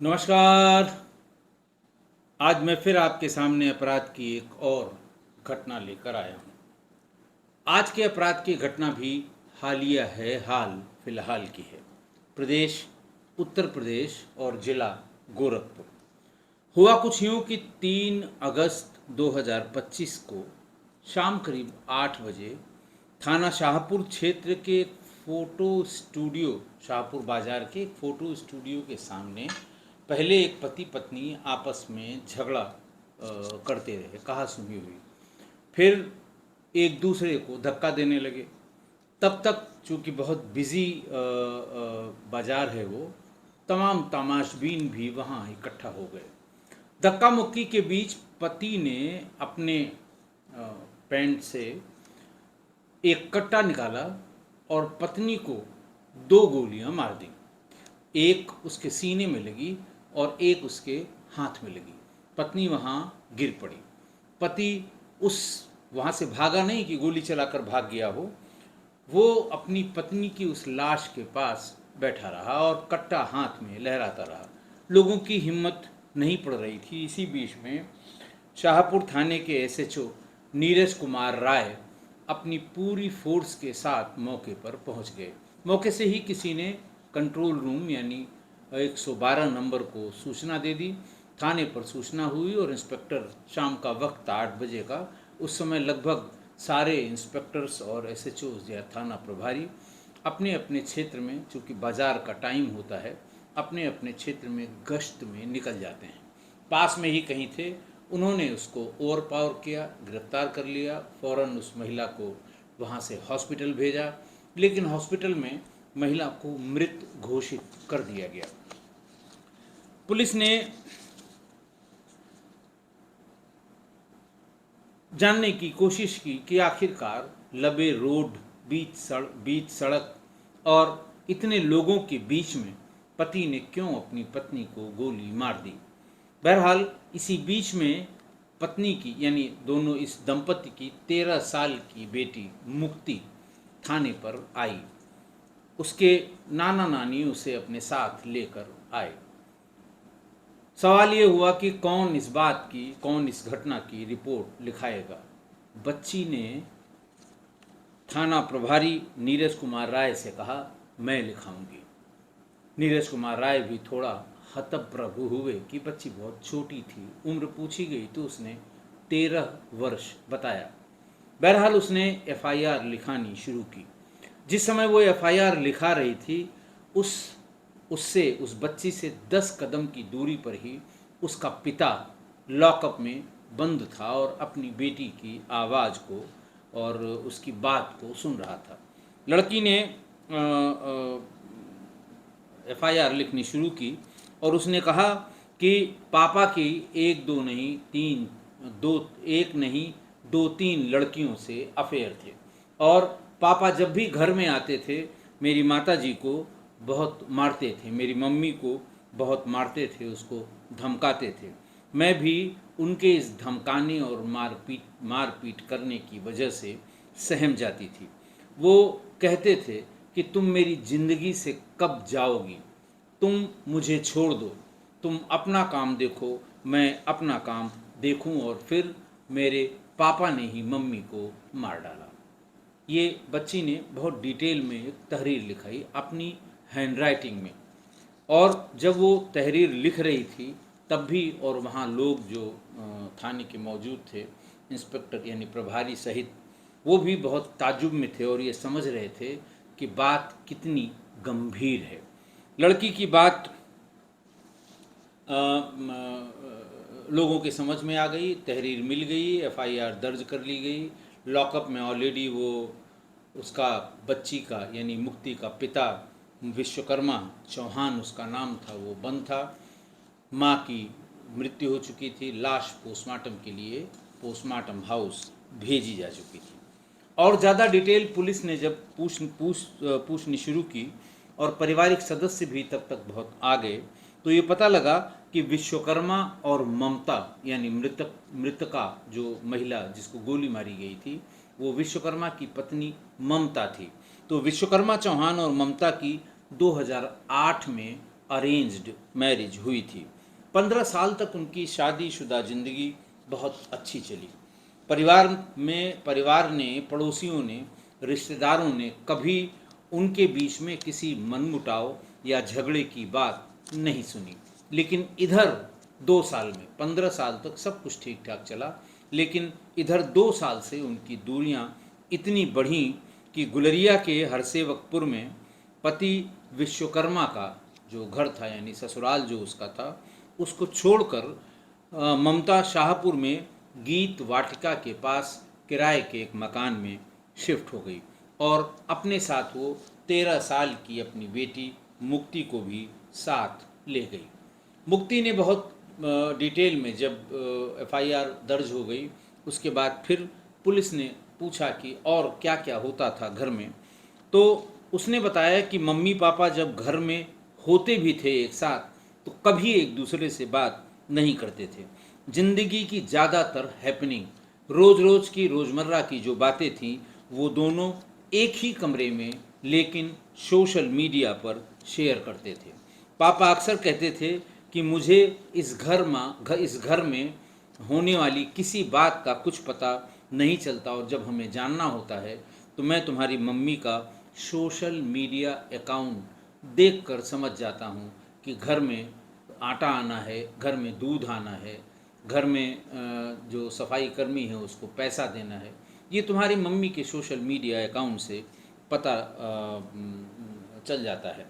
नमस्कार। आज मैं फिर आपके सामने अपराध की एक और घटना लेकर आया हूँ। आज के अपराध की घटना भी हालिया है, हाल फिलहाल की है। प्रदेश उत्तर प्रदेश और जिला गोरखपुर। हुआ कुछ यूं कि 3 अगस्त 2025 को शाम करीब 8 बजे थाना शाहपुर क्षेत्र के एक फोटो स्टूडियो, शाहपुर बाजार के एक फोटो स्टूडियो के सामने पहले एक पति पत्नी आपस में झगड़ा करते रहे, कहा सुनी हुई। फिर एक दूसरे को धक्का देने लगे। तब तक चूंकि बहुत बिजी बाजार है वो, तमाम तमाशबीन भी वहाँ इकट्ठा हो गए। धक्का मुक्की के बीच पति ने अपने पैंट से एक कट्टा निकाला और पत्नी को 2 गोलियां मार दी। एक उसके सीने में लगी और एक उसके हाथ में लगी। पत्नी वहाँ गिर पड़ी। पति उस वहाँ से भागा नहीं कि गोली चलाकर भाग गया हो, वो अपनी पत्नी की उस लाश के पास बैठा रहा और कट्टा हाथ में लहराता रहा। लोगों की हिम्मत नहीं पड़ रही थी। इसी बीच में शाहपुर थाने के एसएचओ नीरज कुमार राय अपनी पूरी फोर्स के साथ मौके पर पहुंच गए। मौके से ही किसी ने कंट्रोल रूम यानी 112 नंबर को सूचना दे दी। थाने पर सूचना हुई और इंस्पेक्टर, शाम का वक्त था 8 बजे का, उस समय लगभग सारे इंस्पेक्टर्स और एसएचओ या थाना प्रभारी अपने अपने क्षेत्र में, चूँकि बाज़ार का टाइम होता है, अपने अपने क्षेत्र में गश्त में निकल जाते हैं। पास में ही कहीं थे। उन्होंने उसको ओवर पावर किया, गिरफ्तार कर लिया। फ़ौरन उस महिला को वहाँ से हॉस्पिटल भेजा, लेकिन हॉस्पिटल में महिला को मृत घोषित कर दिया गया। पुलिस ने जानने की कोशिश की कि आखिरकार लबे रोड, बीच सड़क और इतने लोगों के बीच में पति ने क्यों अपनी पत्नी को गोली मार दी। बहरहाल इसी बीच में पत्नी की यानी दोनों इस दंपति की 13 साल की बेटी मुक्ति थाने पर आई। उसके नाना नानी उसे अपने साथ लेकर आए। सवाल ये हुआ कि कौन इस घटना की रिपोर्ट लिखाएगा। बच्ची ने थाना प्रभारी नीरज कुमार राय से कहा, मैं लिखाऊंगी। नीरज कुमार राय भी थोड़ा हतप्रभ हुए कि बच्ची बहुत छोटी थी। उम्र पूछी गई तो उसने 13 वर्ष बताया। बहरहाल उसने एफआईआर लिखानी शुरू की। जिस समय वो एफआईआर लिखा रही थी, उस बच्ची से 10 कदम की दूरी पर ही उसका पिता लॉकअप में बंद था और अपनी बेटी की आवाज़ को और उसकी बात को सुन रहा था। लड़की ने एफआईआर लिखनी शुरू की और उसने कहा कि पापा की एक नहीं दो तीन लड़कियों से अफेयर थे और पापा जब भी घर में आते थे मेरी माताजी को बहुत मारते थे, मेरी मम्मी को बहुत मारते थे, उसको धमकाते थे। मैं भी उनके इस धमकाने और मारपीट करने की वजह से सहम जाती थी। वो कहते थे कि तुम मेरी ज़िंदगी से कब जाओगी, तुम मुझे छोड़ दो, तुम अपना काम देखो, मैं अपना काम देखूं। और फिर मेरे पापा ने ही मम्मी को मार डाला। ये बच्ची ने बहुत डिटेल में एक तहरीर लिखाई अपनी हैंडराइटिंग में। और जब वो तहरीर लिख रही थी तब भी, और वहाँ लोग जो थाने के मौजूद थे, इंस्पेक्टर यानी प्रभारी सहित, वो भी बहुत ताज्जुब में थे और ये समझ रहे थे कि बात कितनी गंभीर है। लड़की की बात लोगों के समझ में आ गई। तहरीर मिल गई, एफआईआर दर्ज कर ली गई। लॉकअप में ऑलरेडी वो उसका बच्ची का यानी मुक्ति का पिता विश्वकर्मा चौहान उसका नाम था, वो बंद था। माँ की मृत्यु हो चुकी थी। लाश पोस्टमार्टम के लिए पोस्टमार्टम हाउस भेजी जा चुकी थी। और ज़्यादा डिटेल पुलिस ने जब पूछनी शुरू की और पारिवारिक सदस्य भी तब तक बहुत आ गए, तो ये पता लगा कि विश्वकर्मा और ममता यानी मृतका जो महिला जिसको गोली मारी गई थी, वो विश्वकर्मा की पत्नी ममता थी। तो विश्वकर्मा चौहान और ममता की 2008 में अरेंज्ड मैरिज हुई थी। 15 साल तक उनकी शादीशुदा ज़िंदगी बहुत अच्छी चली। परिवार ने, पड़ोसियों ने, रिश्तेदारों ने कभी उनके बीच में किसी मनमुटाव या झगड़े की बात नहीं सुनी। लेकिन इधर 2 साल में, 15 साल तक सब कुछ ठीक ठाक चला, लेकिन इधर 2 साल से उनकी दूरियां इतनी बढ़ी कि गुलरिया के हरसेवकपुर में पति विश्वकर्मा का जो घर था, यानी ससुराल जो उसका था, उसको छोड़कर ममता शाहपुर में गीत वाटिका के पास किराए के एक मकान में शिफ्ट हो गई और अपने साथ वो 13 साल की अपनी बेटी मुक्ति को भी साथ ले गई। मुक्ति ने बहुत डिटेल में, जब एफआईआर दर्ज हो गई उसके बाद फिर पुलिस ने पूछा कि और क्या क्या होता था घर में, तो उसने बताया कि मम्मी पापा जब घर में होते भी थे एक साथ तो कभी एक दूसरे से बात नहीं करते थे। जिंदगी की ज़्यादातर हैपनिंग, रोज़ रोज़ की रोज़मर्रा की जो बातें थीं वो दोनों एक ही कमरे में लेकिन सोशल मीडिया पर शेयर करते थे। पापा अक्सर कहते थे कि मुझे इस घर में होने वाली किसी बात का कुछ पता नहीं चलता और जब हमें जानना होता है तो मैं तुम्हारी मम्मी का सोशल मीडिया अकाउंट देखकर समझ जाता हूँ कि घर में आटा आना है, घर में दूध आना है, घर में जो सफाई कर्मी है उसको पैसा देना है। ये तुम्हारी मम्मी के सोशल मीडिया अकाउंट से पता चल जाता है।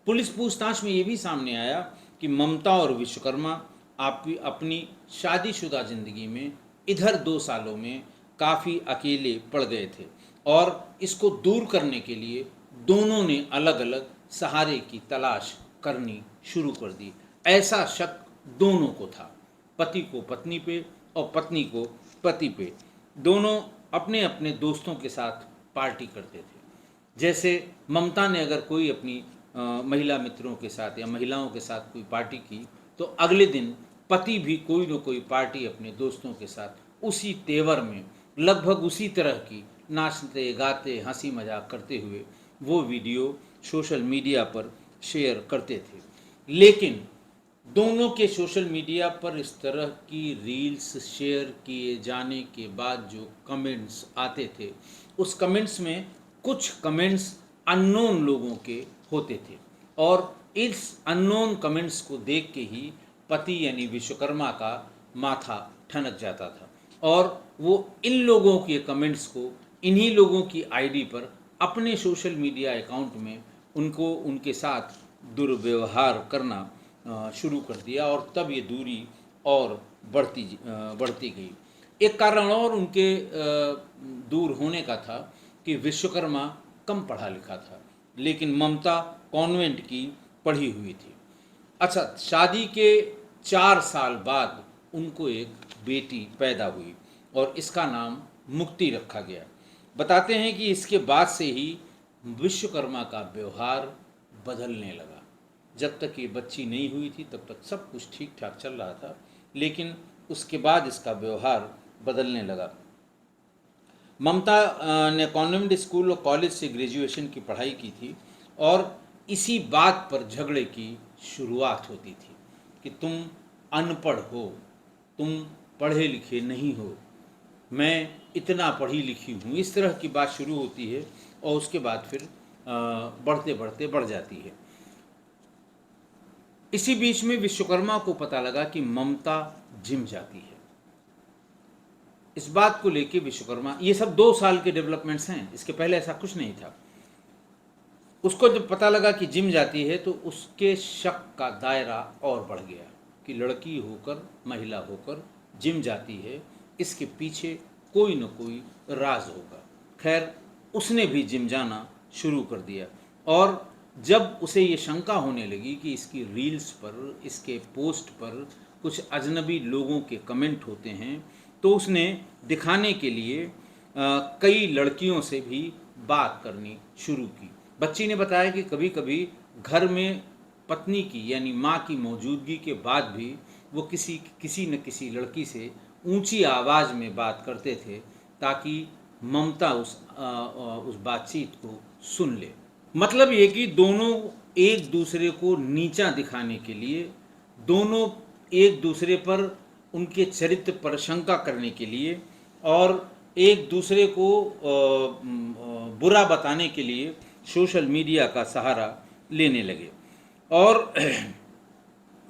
पुलिस पूछताछ में ये भी सामने आया कि ममता और विश्वकर्मा अपनी शादीशुदा ज़िंदगी में इधर 2 सालों में काफ़ी अकेले पड़ गए थे और इसको दूर करने के लिए दोनों ने अलग अलग सहारे की तलाश करनी शुरू कर दी। ऐसा शक दोनों को था, पति को पत्नी पे और पत्नी को पति पे। दोनों अपने अपने दोस्तों के साथ पार्टी करते थे। जैसे ममता ने अगर कोई अपनी महिला मित्रों के साथ या महिलाओं के साथ कोई पार्टी की तो अगले दिन पति भी कोई न कोई पार्टी अपने दोस्तों के साथ उसी तेवर में, लगभग उसी तरह की, नाचते गाते हंसी मजाक करते हुए वो वीडियो सोशल मीडिया पर शेयर करते थे। लेकिन दोनों के सोशल मीडिया पर इस तरह की रील्स शेयर किए जाने के बाद जो कमेंट्स आते थे, उस कमेंट्स में कुछ कमेंट्स अननोन लोगों के होते थे और इस अननोन कमेंट्स को देख के ही पति यानी विश्वकर्मा का माथा ठनक जाता था और वो इन लोगों के कमेंट्स को इन्हीं लोगों की आईडी पर अपने सोशल मीडिया अकाउंट में उनके साथ दुर्व्यवहार करना शुरू कर दिया और तब ये दूरी और बढ़ती गई। एक कारण और उनके दूर होने का था कि विश्वकर्मा कम पढ़ा लिखा था लेकिन ममता कॉन्वेंट की पढ़ी हुई थी। अच्छा, शादी के 4 साल बाद उनको एक बेटी पैदा हुई और इसका नाम मुक्ति रखा गया। बताते हैं कि इसके बाद से ही विश्वकर्मा का व्यवहार बदलने लगा। जब तक ये बच्ची नहीं हुई थी तब तक सब कुछ ठीक ठाक चल रहा था, लेकिन उसके बाद इसका व्यवहार बदलने लगा। ममता ने कॉन्वेंट स्कूल और कॉलेज से ग्रेजुएशन की पढ़ाई की थी और इसी बात पर झगड़े की शुरुआत होती थी कि तुम अनपढ़ हो, तुम पढ़े लिखे नहीं हो, मैं इतना पढ़ी लिखी हूँ, इस तरह की बात शुरू होती है और उसके बाद फिर बढ़ते बढ़ते बढ़ जाती है। इसी बीच में विश्वकर्मा को पता लगा कि ममता जिम जाती है। इस बात को लेके विश्वकर्मा, ये सब 2 साल के डेवलपमेंट्स हैं, इसके पहले ऐसा कुछ नहीं था। उसको जब पता लगा कि जिम जाती है तो उसके शक का दायरा और बढ़ गया कि लड़की होकर, महिला होकर जिम जाती है, इसके पीछे कोई न कोई राज होगा। खैर, उसने भी जिम जाना शुरू कर दिया और जब उसे ये शंका होने लगी कि इसकी रील्स पर, इसके पोस्ट पर कुछ अजनबी लोगों के कमेंट होते हैं, तो उसने दिखाने के लिए कई लड़कियों से भी बात करनी शुरू की। बच्ची ने बताया कि कभी कभी घर में पत्नी की यानी माँ की मौजूदगी के बाद भी वो किसी न किसी लड़की से ऊंची आवाज़ में बात करते थे ताकि ममता उस बातचीत को सुन ले। मतलब ये कि दोनों एक दूसरे को नीचा दिखाने के लिए, दोनों एक दूसरे पर उनके चरित्र पर शंका करने के लिए और एक दूसरे को बुरा बताने के लिए सोशल मीडिया का सहारा लेने लगे। और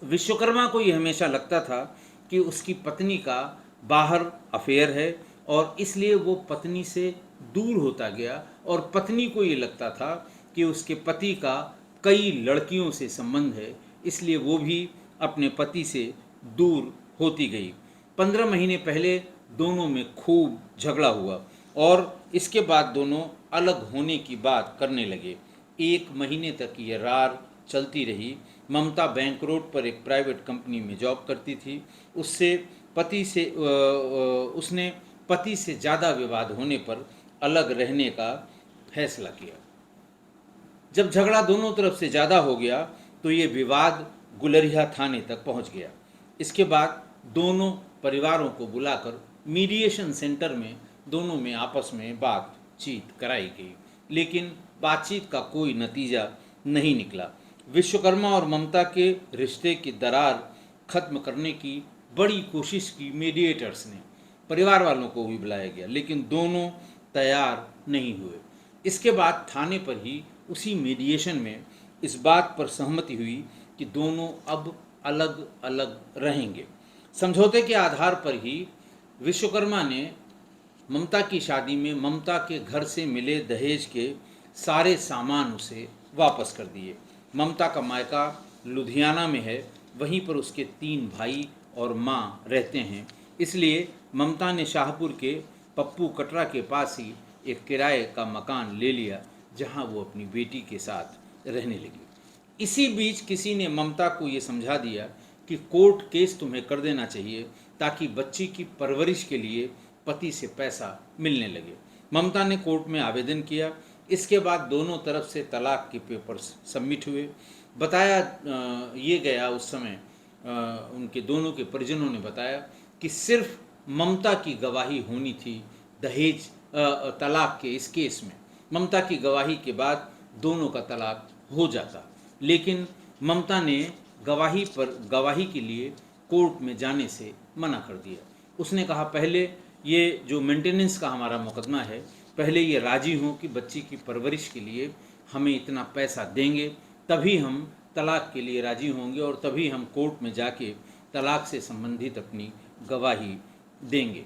विश्वकर्मा को ये हमेशा लगता था कि उसकी पत्नी का बाहर अफेयर है और इसलिए वो पत्नी से दूर होता गया, और पत्नी को ये लगता था कि उसके पति का कई लड़कियों से संबंध है, इसलिए वो भी अपने पति से दूर होती गई। 15 महीने पहले दोनों में खूब झगड़ा हुआ और इसके बाद दोनों अलग होने की बात करने लगे। 1 महीने तक ये रार चलती रही। ममता बैंक रोड पर एक प्राइवेट कंपनी में जॉब करती थी। उसने पति से ज़्यादा विवाद होने पर अलग रहने का फैसला किया। जब झगड़ा दोनों तरफ से ज़्यादा हो गया तो ये विवाद गुलरिया थाने तक पहुंच गया। इसके बाद दोनों परिवारों को बुलाकर मीडिएशन सेंटर में दोनों में आपस में बातचीत कराई गई, लेकिन बातचीत का कोई नतीजा नहीं निकला। विश्वकर्मा और ममता के रिश्ते की दरार खत्म करने की बड़ी कोशिश की मीडिएटर्स ने, परिवार वालों को भी बुलाया गया, लेकिन दोनों तैयार नहीं हुए। इसके बाद थाने पर ही उसी मीडिएशन में इस बात पर सहमति हुई कि दोनों अब अलग अलग रहेंगे। समझौते के आधार पर ही विश्वकर्मा ने ममता की शादी में ममता के घर से मिले दहेज के सारे सामान उसे वापस कर दिए। ममता का मायका लुधियाना में है, वहीं पर उसके 3 भाई और माँ रहते हैं, इसलिए ममता ने शाहपुर के पप्पू कटरा के पास ही एक किराए का मकान ले लिया, जहां वो अपनी बेटी के साथ रहने लगी। इसी बीच किसी ने ममता को ये समझा दिया कि कोर्ट केस तुम्हें कर देना चाहिए ताकि बच्ची की परवरिश के लिए पति से पैसा मिलने लगे। ममता ने कोर्ट में आवेदन किया। इसके बाद दोनों तरफ से तलाक के पेपर्स सबमिट हुए। बताया ये गया उस समय उनके दोनों के परिजनों ने बताया कि सिर्फ ममता की गवाही होनी थी दहेज तलाक के इस केस में। ममता की गवाही के बाद दोनों का तलाक हो जाता, लेकिन ममता ने गवाही के लिए कोर्ट में जाने से मना कर दिया। उसने कहा पहले ये जो मेंटेनेंस का हमारा मुकदमा है, पहले ये राजी हों कि बच्ची की परवरिश के लिए हमें इतना पैसा देंगे, तभी हम तलाक के लिए राजी होंगे और तभी हम कोर्ट में जाके तलाक से संबंधित अपनी गवाही देंगे।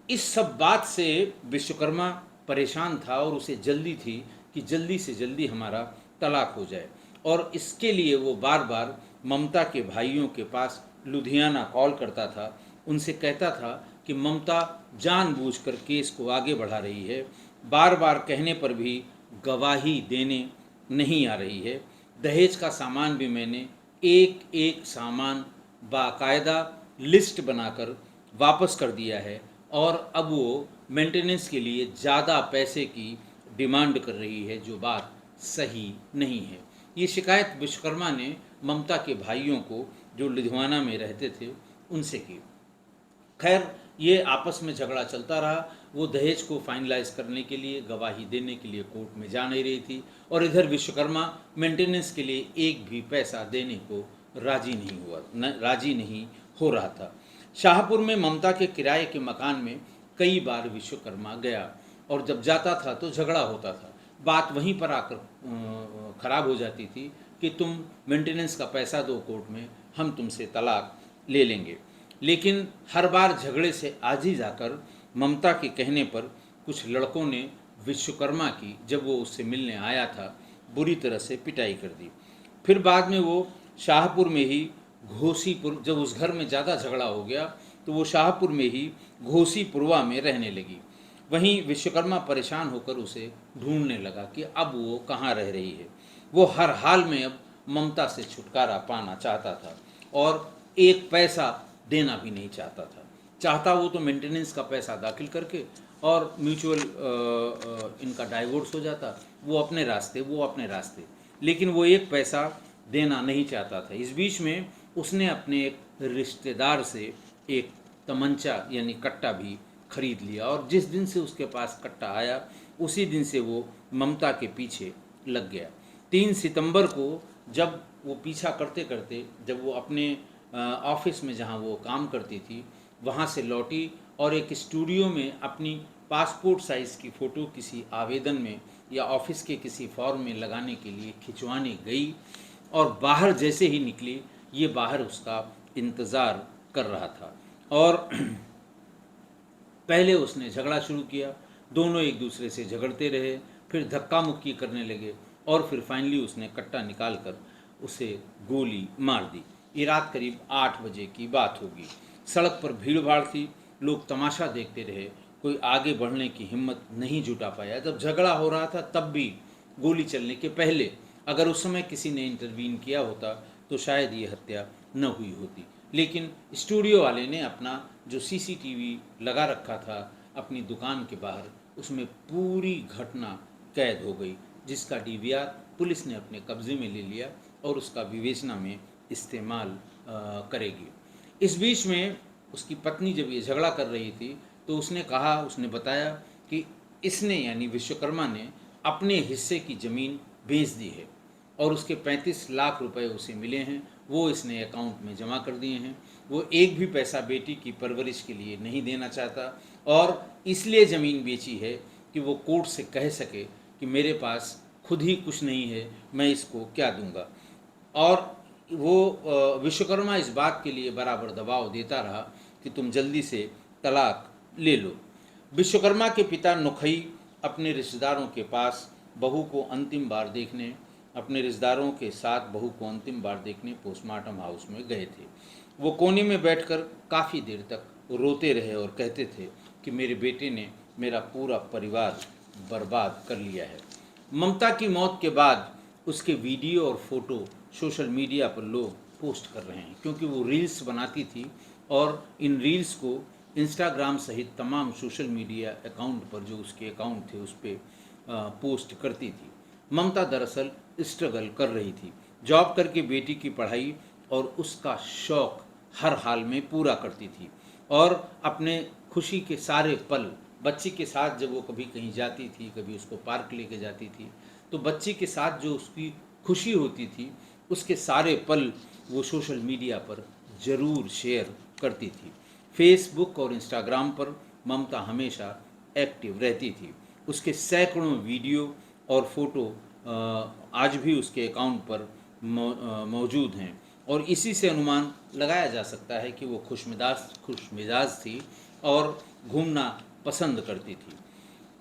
इस सब बात से विश्वकर्मा परेशान था और उसे जल्दी थी कि जल्दी से जल्दी हमारा तलाक हो जाए, और इसके लिए वो बार बार ममता के भाइयों के पास लुधियाना कॉल करता था। उनसे कहता था कि ममता जानबूझकर केस को आगे बढ़ा रही है, बार बार कहने पर भी गवाही देने नहीं आ रही है। दहेज का सामान भी मैंने एक एक सामान बाकायदा लिस्ट बनाकर वापस कर दिया है, और अब वो मेंटेनेंस के लिए ज़्यादा पैसे की डिमांड कर रही है, जो बात सही नहीं है। ये शिकायत विश्वकर्मा ने ममता के भाइयों को जो लुधियाना में रहते थे उनसे की। खैर ये आपस में झगड़ा चलता रहा। वो दहेज को फाइनलाइज करने के लिए, गवाही देने के लिए कोर्ट में जा नहीं रही थी, और इधर विश्वकर्मा मेंटेनेंस के लिए एक भी पैसा देने को राजी नहीं हो रहा था। शाहपुर में ममता के किराए के मकान में कई बार विश्वकर्मा गया, और जब जाता था तो झगड़ा होता था। बात वहीं पर आकर खराब हो जाती थी कि तुम मेंटेनेंस का पैसा दो कोर्ट में, हम तुमसे तलाक ले लेंगे। लेकिन हर बार झगड़े से आज ही जाकर ममता के कहने पर कुछ लड़कों ने विश्वकर्मा की, जब वो उससे मिलने आया था, बुरी तरह से पिटाई कर दी। फिर बाद में वो शाहपुर में ही घोसीपुर, जब उस घर में ज़्यादा झगड़ा हो गया तो वो शाहपुर में ही घोसीपुरवा में रहने लगी। वहीं विश्वकर्मा परेशान होकर उसे ढूंढने लगा कि अब वो कहाँ रह रही है। वो हर हाल में अब ममता से छुटकारा पाना चाहता था और एक पैसा देना भी नहीं चाहता वो तो मेंटेनेंस का पैसा दाखिल करके और म्यूचुअल इनका डाइवोर्स हो जाता, वो अपने रास्ते, लेकिन वो एक पैसा देना नहीं चाहता था। इस बीच में उसने अपने एक रिश्तेदार से एक तमंचा यानी कट्टा भी खरीद लिया, और जिस दिन से उसके पास कट्टा आया उसी दिन से वो ममता के पीछे लग गया। 3 सितंबर को जब वो पीछा करते करते जब वो अपने ऑफिस में जहाँ वो काम करती थी वहाँ से लौटी और एक स्टूडियो में अपनी पासपोर्ट साइज़ की फ़ोटो किसी आवेदन में या ऑफिस के किसी फॉर्म में लगाने के लिए खिंचवाने गई और बाहर जैसे ही निकली ये बाहर उसका इंतज़ार कर रहा था और पहले उसने झगड़ा शुरू किया, दोनों एक दूसरे से झगड़ते रहे, फिर धक्का मुक्की करने लगे और फिर फाइनली उसने कट्टा निकाल कर उसे गोली मार दी। ये रात करीब 8 बजे की बात होगी। सड़क पर भीड़ भाड़ थी, लोग तमाशा देखते रहे, कोई आगे बढ़ने की हिम्मत नहीं जुटा पाया। जब झगड़ा हो रहा था तब भी गोली चलने के पहले अगर उस समय किसी ने इंटरवीन किया होता तो शायद ये हत्या न हुई होती। लेकिन स्टूडियो वाले ने अपना जो सीसीटीवी लगा रखा था अपनी दुकान के बाहर, उसमें पूरी घटना कैद हो गई, जिसका डीवीआर पुलिस ने अपने कब्जे में ले लिया और उसका विवेचना में इस्तेमाल करेगी। इस बीच में उसकी पत्नी जब ये झगड़ा कर रही थी तो उसने बताया कि इसने यानी विश्वकर्मा ने अपने हिस्से की ज़मीन बेच दी है और उसके 35 लाख रुपए उसे मिले हैं, वो इसने अकाउंट में जमा कर दिए हैं। वो एक भी पैसा बेटी की परवरिश के लिए नहीं देना चाहता और इसलिए ज़मीन बेची है कि वो कोर्ट से कह सके कि मेरे पास खुद ही कुछ नहीं है, मैं इसको क्या दूंगा। और वो विश्वकर्मा इस बात के लिए बराबर दबाव देता रहा कि तुम जल्दी से तलाक ले लो। विश्वकर्मा के पिता नुखई अपने रिश्तेदारों के पास बहू को अंतिम बार देखने अपने रिश्तेदारों के साथ बहू को अंतिम बार देखने पोस्टमार्टम हाउस में गए थे। वो कोने में बैठकर काफ़ी देर तक रोते रहे और कहते थे कि मेरे बेटे ने मेरा पूरा परिवार बर्बाद कर लिया है। ममता की मौत के बाद उसके वीडियो और फोटो सोशल मीडिया पर लोग पोस्ट कर रहे हैं, क्योंकि वो रील्स बनाती थी और इन रील्स को इंस्टाग्राम सहित तमाम सोशल मीडिया अकाउंट पर जो उसके अकाउंट थे उस पर पोस्ट करती थी। ममता दरअसल स्ट्रगल कर रही थी, जॉब करके बेटी की पढ़ाई और उसका शौक हर हाल में पूरा करती थी और अपने खुशी के सारे पल बच्ची के साथ जब वो कभी कहीं जाती थी, कभी उसको पार्क लेके जाती थी, तो बच्ची के साथ जो उसकी खुशी होती थी उसके सारे पल वो सोशल मीडिया पर ज़रूर शेयर करती थी। फेसबुक और इंस्टाग्राम पर ममता हमेशा एक्टिव रहती थी। उसके सैकड़ों वीडियो और फोटो आज भी उसके अकाउंट पर मौजूद हैं और इसी से अनुमान लगाया जा सकता है कि वो खुशमिजाज थी और घूमना पसंद करती थी।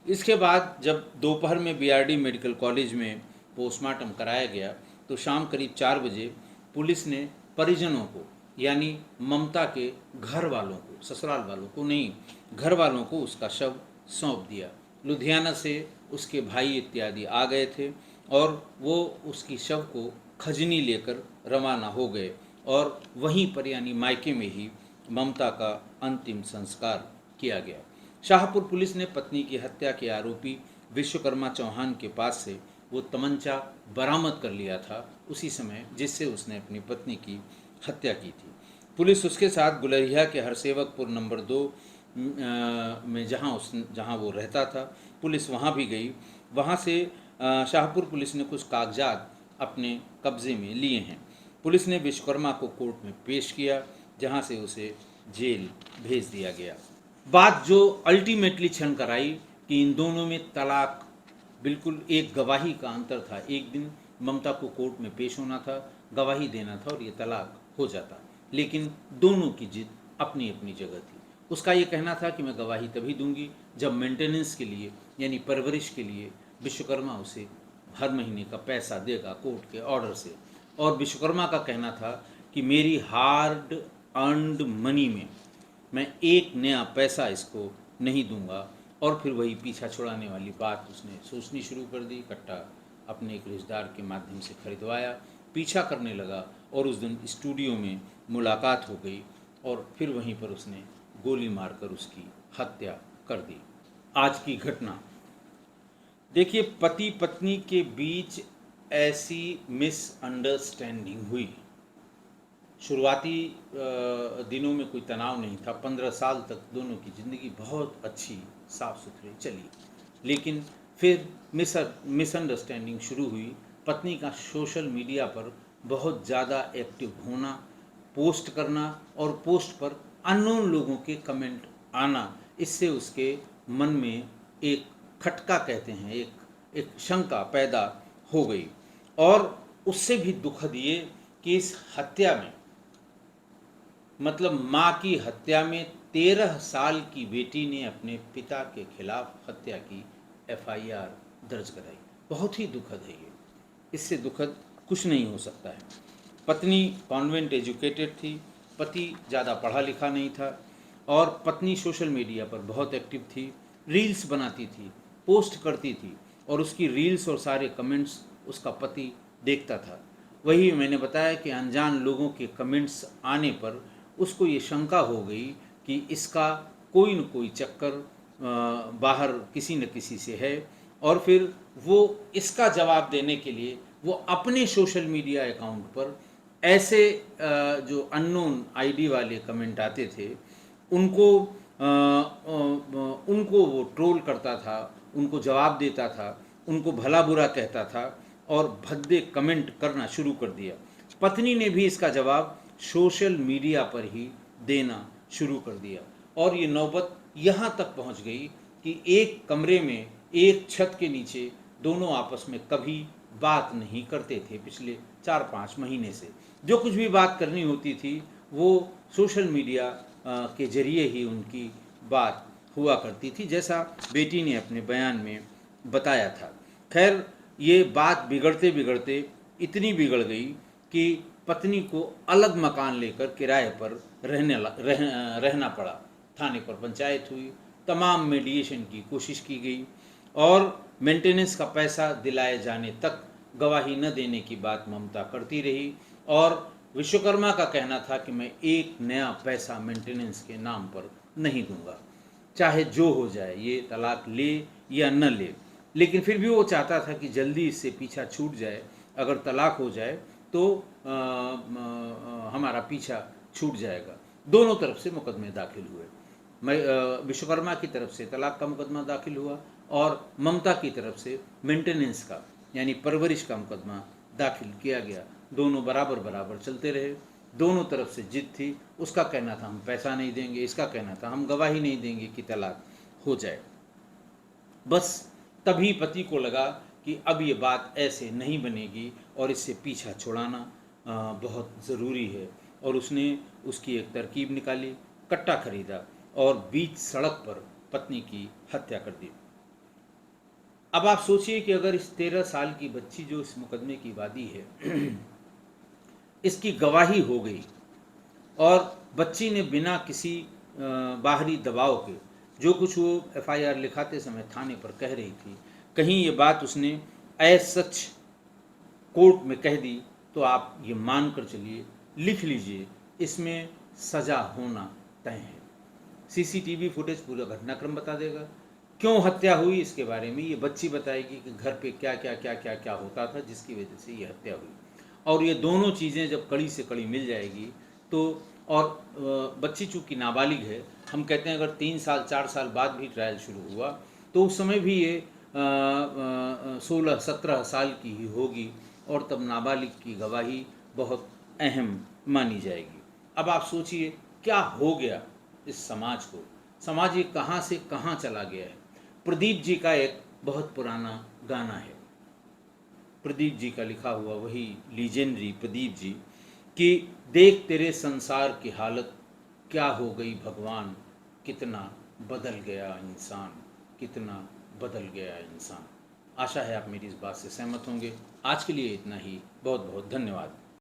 इसके बाद जब दोपहर में बीआरडी मेडिकल कॉलेज में पोस्टमार्टम कराया गया तो शाम करीब 4 बजे पुलिस ने परिजनों को यानी ममता के घर वालों को, ससुराल वालों को नहीं, घर वालों को उसका शव सौंप दिया। लुधियाना से उसके भाई इत्यादि आ गए थे और वो उसकी शव को खजनी लेकर रवाना हो गए और वहीं पर यानी मायके में ही ममता का अंतिम संस्कार किया गया। शाहपुर पुलिस ने पत्नी की हत्या के आरोपी विश्वकर्मा चौहान के पास से वो तमंचा बरामद कर लिया था उसी समय जिससे उसने अपनी पत्नी की हत्या की थी। पुलिस उसके साथ गुलरिया के हरसेवकपुर नंबर 2 में जहां वो रहता था, पुलिस वहां भी गई। वहां से शाहपुर पुलिस ने कुछ कागजात अपने कब्जे में लिए हैं। पुलिस ने विश्वकर्मा को कोर्ट में पेश किया जहां से उसे जेल भेज दिया गया। बात जो अल्टीमेटली छन कर आई कि इन दोनों में तलाक, बिल्कुल एक गवाही का अंतर था। एक दिन ममता को कोर्ट में पेश होना था, गवाही देना था और ये तलाक हो जाता, लेकिन दोनों की जिद अपनी अपनी जगह थी। उसका ये कहना था कि मैं गवाही तभी दूंगी जब मेंटेनेंस के लिए यानी परवरिश के लिए विश्वकर्मा उसे हर महीने का पैसा देगा कोर्ट के ऑर्डर से, और विश्वकर्मा का कहना था कि मेरी हार्ड अर्नड मनी में मैं एक नया पैसा इसको नहीं दूंगा। और फिर वही पीछा छुड़ाने वाली बात उसने सोचनी शुरू कर दी। कट्टा अपने एक रिश्तेदार के माध्यम से खरीदवाया, पीछा करने लगा और उस दिन स्टूडियो में मुलाकात हो गई और फिर वहीं पर उसने गोली मारकर उसकी हत्या कर दी। आज की घटना देखिए, पति पत्नी के बीच ऐसी मिसअंडरस्टैंडिंग हुई। शुरुआती दिनों में कोई तनाव नहीं था, 15 साल तक दोनों की ज़िंदगी बहुत अच्छी साफ सुथरी चली, लेकिन फिर मिसअंडरस्टैंडिंग शुरू हुई पत्नी का सोशल मीडिया पर बहुत ज़्यादा एक्टिव होना, पोस्ट करना और पोस्ट पर अननोन लोगों के कमेंट आना, इससे उसके मन में एक खटका कहते हैं, एक शंका पैदा हो गई। और उससे भी दुखद ये कि इस हत्या में, मतलब माँ की हत्या में 13 साल की बेटी ने अपने पिता के खिलाफ हत्या की एफआईआर दर्ज कराई। बहुत ही दुखद है ये, इससे दुखद कुछ नहीं हो सकता है। पत्नी कॉन्वेंट एजुकेटेड थी, पति ज़्यादा पढ़ा लिखा नहीं था और पत्नी सोशल मीडिया पर बहुत एक्टिव थी, रील्स बनाती थी, पोस्ट करती थी और उसकी रील्स और सारे कमेंट्स उसका पति देखता था। वही मैंने बताया कि अनजान लोगों के कमेंट्स आने पर उसको ये शंका हो गई कि इसका कोई न कोई चक्कर बाहर किसी न किसी से है, और फिर वो इसका जवाब देने के लिए वो अपने सोशल मीडिया अकाउंट पर ऐसे जो अननोन आईडी वाले कमेंट आते थे उनको वो ट्रोल करता था, उनको जवाब देता था, उनको भला बुरा कहता था और भद्दे कमेंट करना शुरू कर दिया। पत्नी ने भी इसका जवाब सोशल मीडिया पर ही देना शुरू कर दिया और ये नौबत यहाँ तक पहुँच गई कि एक कमरे में एक छत के नीचे दोनों आपस में कभी बात नहीं करते थे। पिछले 4-5 महीने से जो कुछ भी बात करनी होती थी वो सोशल मीडिया के जरिए ही उनकी बात हुआ करती थी, जैसा बेटी ने अपने बयान में बताया था। खैर, ये बात बिगड़ते बिगड़ते इतनी बिगड़ गई कि पत्नी को अलग मकान लेकर किराए पर रहना पड़ा। थाने पर पंचायत हुई, तमाम मीडिएशन की कोशिश की गई और मेंटेनेंस का पैसा दिलाए जाने तक गवाही न देने की बात ममता करती रही और विश्वकर्मा का कहना था कि मैं एक नया पैसा मेंटेनेंस के नाम पर नहीं दूंगा, चाहे जो हो जाए, ये तलाक ले या न ले। लेकिन फिर भी वो चाहता था कि जल्दी इससे पीछा छूट जाए, अगर तलाक हो जाए तो हमारा पीछा छूट जाएगा। दोनों तरफ से मुकदमे दाखिल हुए। विश्वकर्मा की तरफ से तलाक का मुकदमा दाखिल हुआ और ममता की तरफ से मेंटेनेंस का यानी परवरिश का मुकदमा दाखिल किया गया। दोनों बराबर बराबर चलते रहे, दोनों तरफ से जिद थी। उसका कहना था हम पैसा नहीं देंगे, इसका कहना था हम गवाही नहीं देंगे कि तलाक हो जाए। बस तभी पति को लगा कि अब ये बात ऐसे नहीं बनेगी और इससे पीछा छुड़ाना बहुत ज़रूरी है और उसने उसकी एक तरकीब निकाली, कट्टा खरीदा और बीच सड़क पर पत्नी की हत्या कर दी। अब आप सोचिए कि अगर इस 13 साल की बच्ची जो इस मुकदमे की वादी है इसकी गवाही हो गई और बच्ची ने बिना किसी बाहरी दबाव के जो कुछ वो एफआईआर लिखाते समय थाने पर कह रही थी, कहीं ये बात उसने एज सच कोर्ट में कह दी, तो आप ये मान कर चलिए, लिख लीजिए, इसमें सज़ा होना तय है। सीसीटीवी फुटेज पूरा घटनाक्रम बता देगा, क्यों हत्या हुई इसके बारे में ये बच्ची बताएगी कि घर पे क्या क्या क्या क्या क्या होता था जिसकी वजह से ये हत्या हुई। और ये दोनों चीज़ें जब कड़ी से कड़ी मिल जाएगी तो, और बच्ची चूँकि नाबालिग है, हम कहते हैं अगर 3 साल 4 साल बाद भी ट्रायल शुरू हुआ तो उस समय भी ये 16-17 साल की ही होगी और तब नाबालिग की गवाही बहुत अहम मानी जाएगी। अब आप सोचिए क्या हो गया इस समाज को, समाज ये कहाँ से कहाँ चला गया है। प्रदीप जी का एक बहुत पुराना गाना है, प्रदीप जी का लिखा हुआ, वही लीजेंडरी प्रदीप जी, कि देख तेरे संसार की हालत क्या हो गई भगवान, कितना बदल गया इंसान, कितना बदल गया इंसान। आशा है आप मेरी इस बात से सहमत होंगे। आज के लिए इतना ही, बहुत बहुत धन्यवाद।